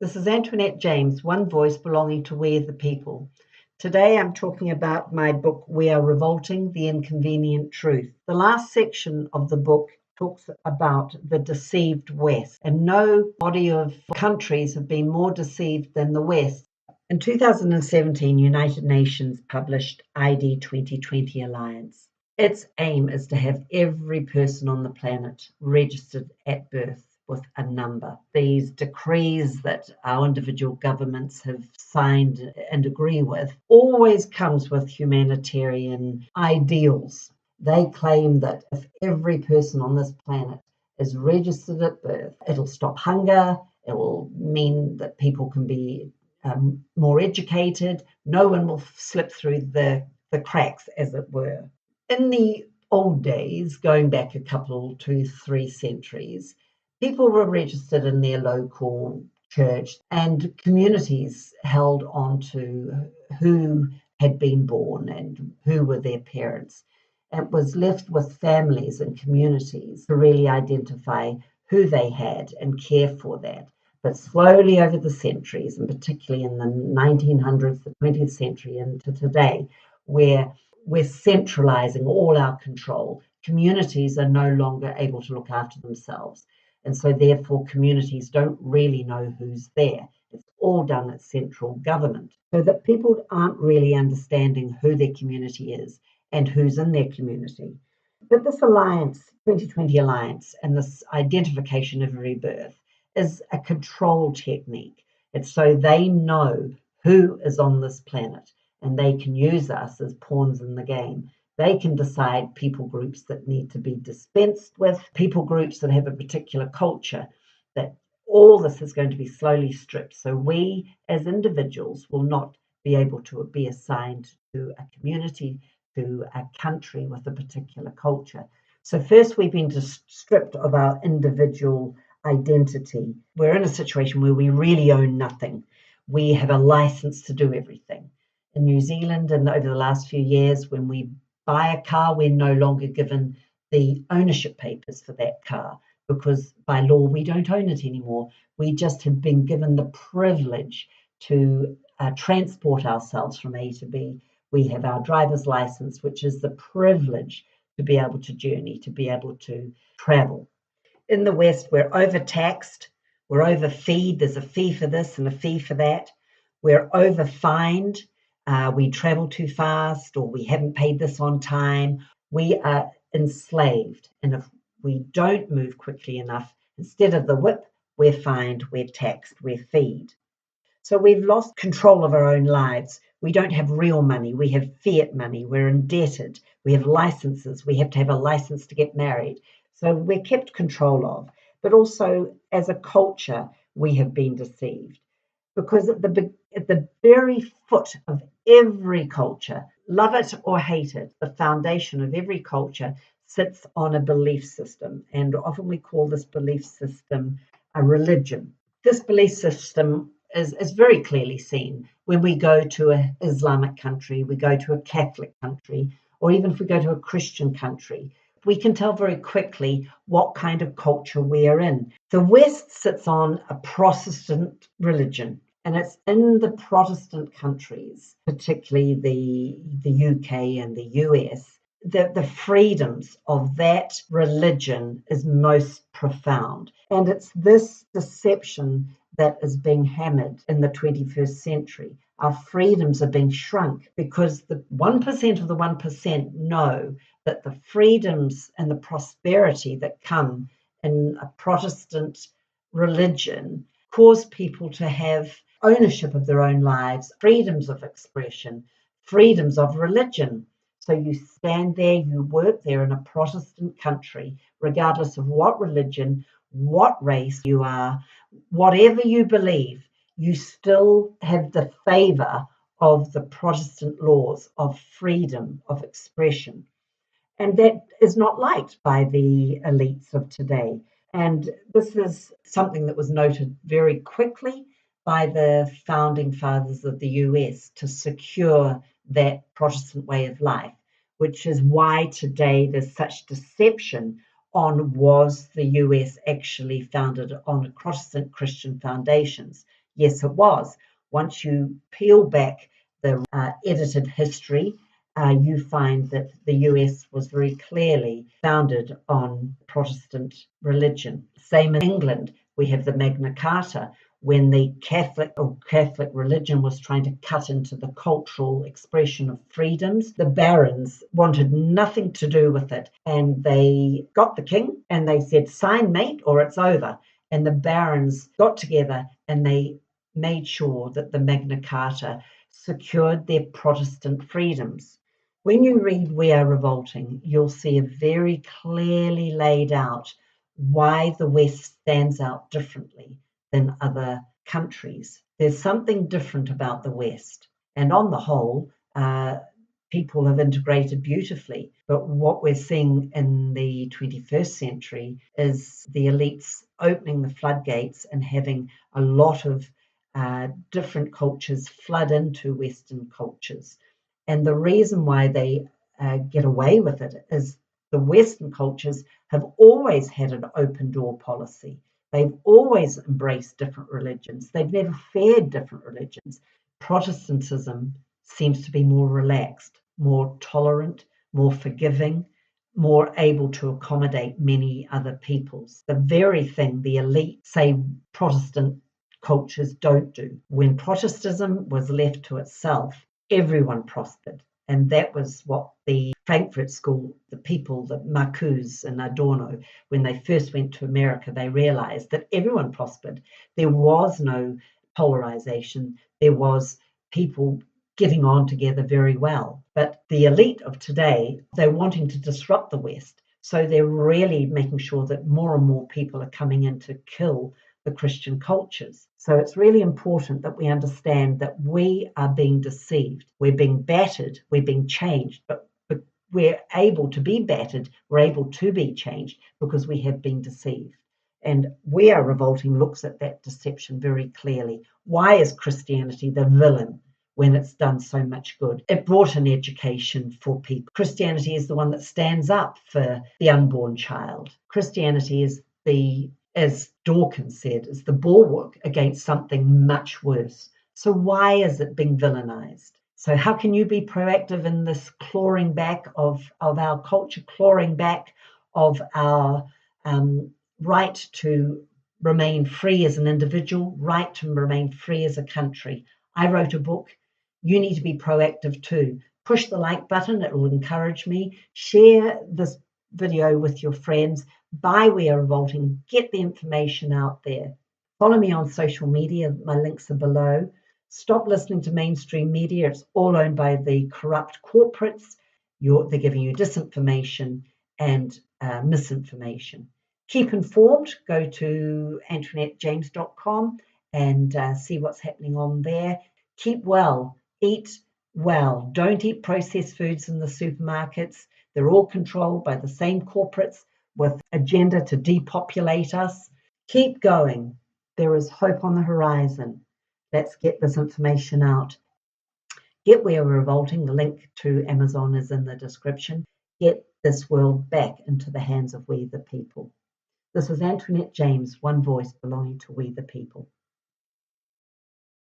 This is Antoinette James, one voice belonging to We the People. Today I'm talking about my book, We Are Revolting, The Inconvenient Truth. The last section of the book talks about the deceived West, and no body of countries have been more deceived than the West. In 2017, United Nations published ID 2020 Alliance. Its aim is to have every person on the planet registered at birth with a number. These decrees that our individual governments have signed and agree with always comes with humanitarian ideals. They claim that if every person on this planet is registered at birth, it'll stop hunger, it will mean that people can be more educated, no one will slip through the cracks, as it were. In the old days, going back a couple, 2-3 centuries, people were registered in their local church, and communities held on to who had been born and who were their parents. It was left with families and communities to really identify who they had and care for that. But slowly over the centuries, and particularly in the 1900s, the 20th century, into today, where we're centralizing all our control, communities are no longer able to look after themselves. And so therefore communities don't really know who's there. It's all done at central government. So that people aren't really understanding who their community is and who's in their community. But this alliance, 2020 Alliance, and this identification of rebirth is a control technique. It's so they know who is on this planet and they can use us as pawns in the game. They can decide people groups that need to be dispensed with, people groups that have a particular culture, that all this is going to be slowly stripped. So we as individuals will not be able to be assigned to a community, to a country with a particular culture. So first we've been stripped of our individual identity. We're in a situation where we really own nothing. We have a license to do everything. In New Zealand, and over the last few years, when we buy a car, we're no longer given the ownership papers for that car because by law we don't own it anymore. We just have been given the privilege to transport ourselves from A to B. We have our driver's license, which is the privilege to be able to journey, to be able to travel. In the West, we're overtaxed, we're overfeed. There's a fee for this and a fee for that. We're overfined. We travel too fast, or we haven't paid this on time. We are enslaved. And if we don't move quickly enough, instead of the whip, we're fined, we're taxed, we're feed. So we've lost control of our own lives. We don't have real money. We have fiat money. We're indebted. We have licenses. We have to have a license to get married. So we're kept control of. But also, as a culture, we have been deceived. Because at the very foot of every culture, love it or hate it, the foundation of every culture sits on a belief system. And often we call this belief system a religion. This belief system is very clearly seen when we go to an Islamic country, we go to a Catholic country, or even if we go to a Christian country. We can tell very quickly what kind of culture we are in. The West sits on a Protestant religion, and it's in the Protestant countries, particularly the UK and the US, that the freedoms of that religion is most profound. And it's this deception that is being hammered in the 21st century. Our freedoms are being shrunk because the 1% of the 1% know that the freedoms and the prosperity that come in a Protestant religion cause people to have ownership of their own lives, freedoms of expression, freedoms of religion. So you stand there, you work there in a Protestant country, regardless of what religion, what race you are, whatever you believe, you still have the favor of the Protestant laws of freedom of expression. And that is not liked by the elites of today. And this is something that was noted very quickly by the founding fathers of the US to secure that Protestant way of life, which is why today there's such deception on was the US actually founded on Protestant Christian foundations. Yes, it was. Once you peel back the edited history, you find that the US was very clearly founded on Protestant religion. Same in England, we have the Magna Carta. When the Catholic religion was trying to cut into the cultural expression of freedoms, the barons wanted nothing to do with it. And they got the king and they said, sign, mate, or it's over. And the barons got together and they made sure that the Magna Carta secured their Protestant freedoms. When you read We Are Revolting, you'll see a very clearly laid out why the West stands out differently than other countries. There's something different about the West. And on the whole, people have integrated beautifully. But what we're seeing in the 21st century is the elites opening the floodgates and having a lot of different cultures flood into Western cultures. And the reason why they get away with it is the Western cultures have always had an open door policy. They've always embraced different religions. They've never feared different religions. Protestantism seems to be more relaxed, more tolerant, more forgiving, more able to accommodate many other peoples. The very thing the elite say Protestant cultures don't do. When Protestantism was left to itself, everyone prospered. And that was what the Frankfurt School, the people, the Marcuse and Adorno, when they first went to America, they realized that everyone prospered. There was no polarization. There was people getting on together very well. But the elite of today, they're wanting to disrupt the West. So they're really making sure that more and more people are coming in to kill the Christian cultures. So it's really important that we understand that we are being deceived. We're being battered, we're being changed, but we're able to be battered, we're able to be changed because we have been deceived. And We Are Revolting looks at that deception very clearly. Why is Christianity the villain when it's done so much good? It brought an education for people. Christianity is the one that stands up for the unborn child. Christianity is as Dawkins said, is the bulwark against something much worse. So why is it being villainized? So how can you be proactive in this clawing back of our culture, clawing back of our right to remain free as an individual, right to remain free as a country? I wrote a book. You need to be proactive too. Push the like button. It will encourage me. Share this video with your friends. Buy We Are Revolting. Get the information out there. Follow me on social media. My links are below. Stop listening to mainstream media. It's all owned by the corrupt corporates. They're giving you disinformation and misinformation. Keep informed. Go to AntoinetteJames.com and see what's happening on there. Keep well. Eat well. Don't eat processed foods in the supermarkets. They're all controlled by the same corporates with agenda to depopulate us. Keep going. There is hope on the horizon. Let's get this information out. Get We Are Revolting. The link to Amazon is in the description. Get this world back into the hands of we the people. This is Antoinette James, one voice belonging to we the people.